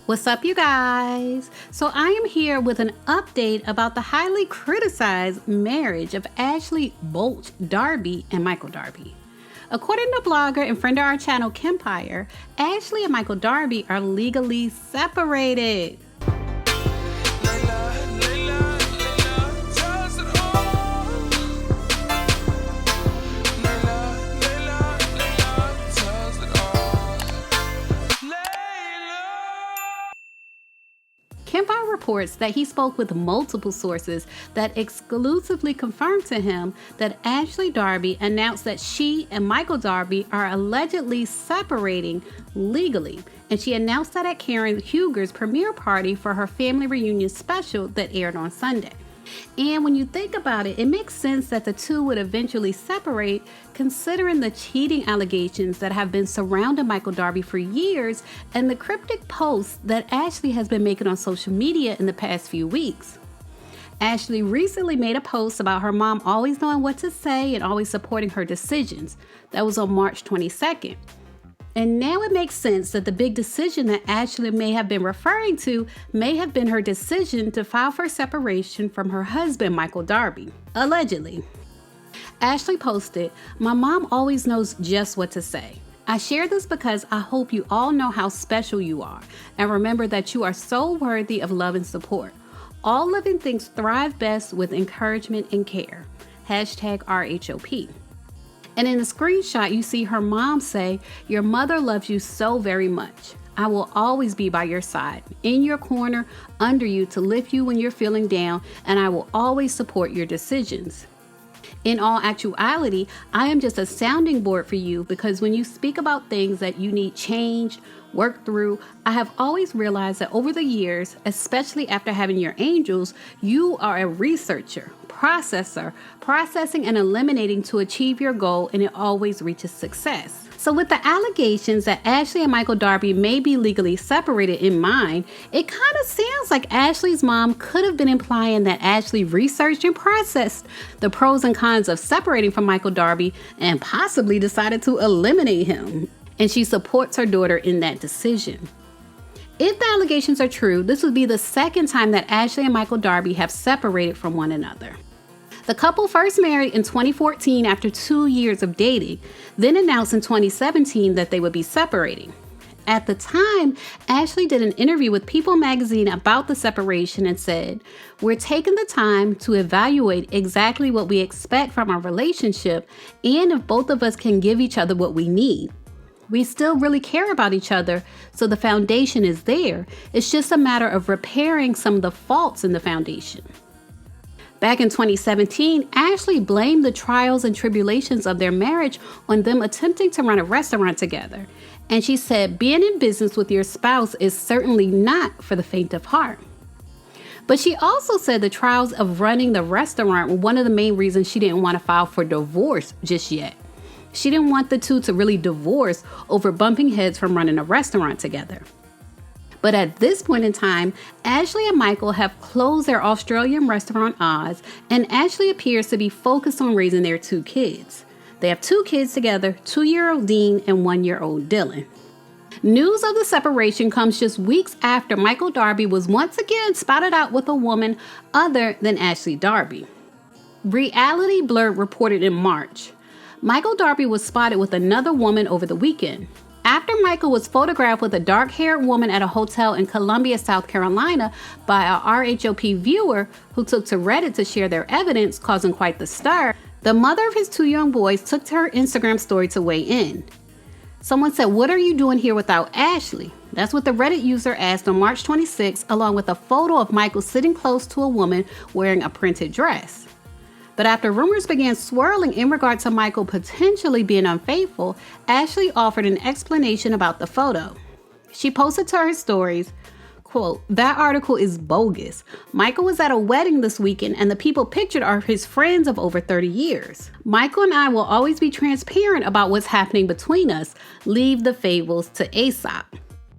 What's up, you guys? So I am here with an update about the highly criticized marriage of Ashley Bolch Darby and Michael Darby. According to blogger and friend of our channel, Kempire, Ashley and Michael Darby are legally separated. Kempire reports that he spoke with multiple sources that exclusively confirmed to him that Ashley Darby announced that she and Michael Darby are allegedly separating legally, and she announced that at Karen Huger's premiere party for her family reunion special that aired on Sunday. And when you think about it, it makes sense that the two would eventually separate, considering the cheating allegations that have been surrounding Michael Darby for years and the cryptic posts that Ashley has been making on social media in the past few weeks. Ashley recently made a post about her mom always knowing what to say and always supporting her decisions. That was on March 22nd. And now it makes sense that the big decision that Ashley may have been referring to may have been her decision to file for separation from her husband, Michael Darby, allegedly. Ashley posted, "My mom always knows just what to say. I share this because I hope you all know how special you are and remember that you are so worthy of love and support. All living things thrive best with encouragement and care. Hashtag RHOP. And in the screenshot, you see her mom say, "Your mother loves you so very much. I will always be by your side, in your corner, under you to lift you when you're feeling down, and I will always support your decisions. In all actuality, I am just a sounding board for you because when you speak about things that you need changed, work through, I have always realized that over the years, especially after having your angels, you are a researcher, processor, processing and eliminating to achieve your goal, and it always reaches success." So with the allegations that Ashley and Michael Darby may be legally separated in mind, it kind of sounds like Ashley's mom could have been implying that Ashley researched and processed the pros and cons of separating from Michael Darby and possibly decided to eliminate him. And she supports her daughter in that decision. If the allegations are true, this would be the second time that Ashley and Michael Darby have separated from one another. The couple first married in 2014 after 2 years of dating, then announced in 2017 that they would be separating. At the time, Ashley did an interview with People magazine about the separation and said, "We're taking the time to evaluate exactly what we expect from our relationship and if both of us can give each other what we need. We still really care about each other, so the foundation is there. It's just a matter of repairing some of the faults in the foundation." Back in 2017, Ashley blamed the trials and tribulations of their marriage on them attempting to run a restaurant together. And she said, "Being in business with your spouse is certainly not for the faint of heart." But she also said the trials of running the restaurant were one of the main reasons she didn't want to file for divorce just yet. She didn't want the two to really divorce over bumping heads from running a restaurant together. But at this point in time, Ashley and Michael have closed their Australian restaurant Oz, and Ashley appears to be focused on raising their 2 kids. They have 2 kids together, 2-year-old Dean and 1-year-old Dylan. News of the separation comes just weeks after Michael Darby was once again spotted out with a woman other than Ashley Darby. Reality Blur reported in March. Michael Darby was spotted with another woman over the weekend. After Michael was photographed with a dark-haired woman at a hotel in Columbia, South Carolina by a RHOP viewer who took to Reddit to share their evidence, causing quite the stir, the mother of his 2 young boys took to her Instagram story to weigh in. Someone said, "What are you doing here without Ashley?" That's what the Reddit user asked on March 26, along with a photo of Michael sitting close to a woman wearing a printed dress. But after rumors began swirling in regard to Michael potentially being unfaithful, Ashley offered an explanation about the photo. She posted to her stories, quote, "That article is bogus. Michael was at a wedding this weekend and the people pictured are his friends of over 30 years. Michael and I will always be transparent about what's happening between us. Leave the fables to Aesop."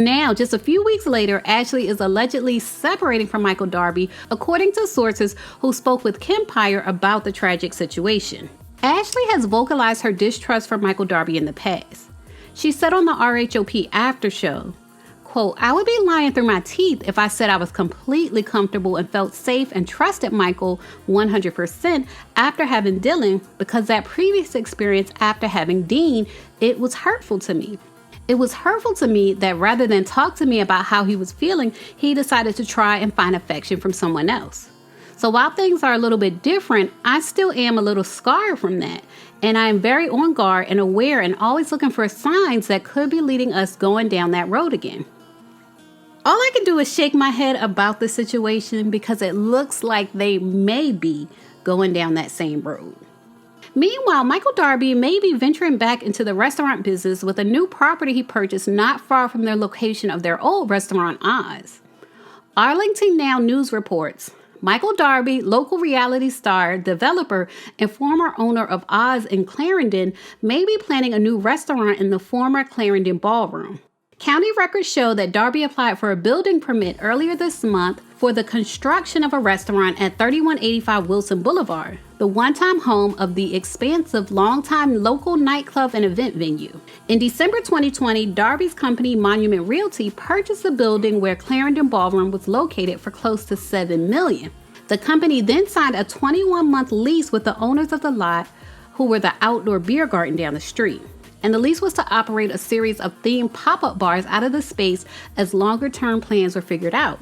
Now, just a few weeks later, Ashley is allegedly separating from Michael Darby, according to sources who spoke with Kempire about the tragic situation. Ashley has vocalized her distrust for Michael Darby in the past. She said on the RHOP after show, Quote, I would be lying through my teeth if I said I was completely comfortable and felt safe and trusted Michael 100% after having Dylan, because that previous experience after having Dean, it was hurtful to me. It was hurtful to me that rather than talk to me about how he was feeling, he decided to try and find affection from someone else. So while things are a little bit different, I still am a little scarred from that. And I am very on guard and aware and always looking for signs that could be leading us going down that road again. All I can do is shake my head about the situation because it looks like they may be going down that same road. Meanwhile, Michael Darby may be venturing back into the restaurant business with a new property he purchased not far from their location of their old restaurant, Oz. Arlington Now News reports, Michael Darby, local reality star, developer, and former owner of Oz in Clarendon, may be planning a new restaurant in the former Clarendon Ballroom. County records show that Darby applied for a building permit earlier this month for the construction of a restaurant at 3185 Wilson Boulevard, the one-time home of the expansive longtime local nightclub and event venue. In December 2020, Darby's company Monument Realty purchased the building where Clarendon Ballroom was located for close to $7 million. The company then signed a 21-month lease with the owners of the lot, who were the outdoor beer garden down the street. And the lease was to operate a series of themed pop-up bars out of the space as longer-term plans were figured out.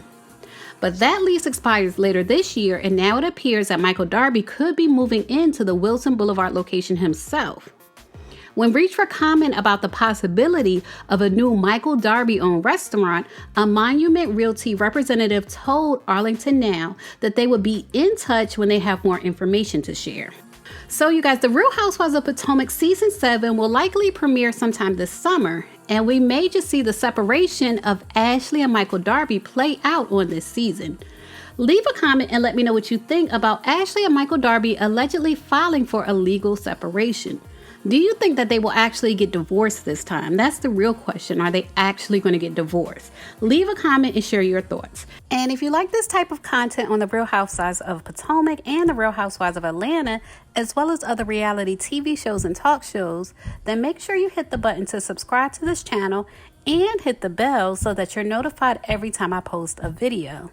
But that lease expires later this year, and now it appears that Michael Darby could be moving into the Wilson Boulevard location himself. When reached for comment about the possibility of a new Michael Darby-owned restaurant, a Monument Realty representative told Arlington Now that they would be in touch when they have more information to share. So you guys, The Real Housewives of Potomac Season 7 will likely premiere sometime this summer, and we may just see the separation of Ashley and Michael Darby play out on this season. Leave a comment and let me know what you think about Ashley and Michael Darby allegedly filing for a legal separation. Do you think that they will actually get divorced this time? That's the real question. Are they actually going to get divorced? Leave a comment and share your thoughts. And if you like this type of content on The Real Housewives of Potomac and The Real Housewives of Atlanta, as well as other reality TV shows and talk shows, then make sure you hit the button to subscribe to this channel and hit the bell so that you're notified every time I post a video.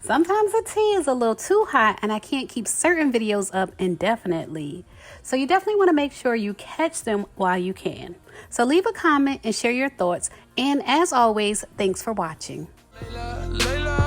Sometimes the tea is a little too hot and I can't keep certain videos up indefinitely. So you definitely want to make sure you catch them while you can. So leave a comment and share your thoughts. And as always, thanks for watching. Layla.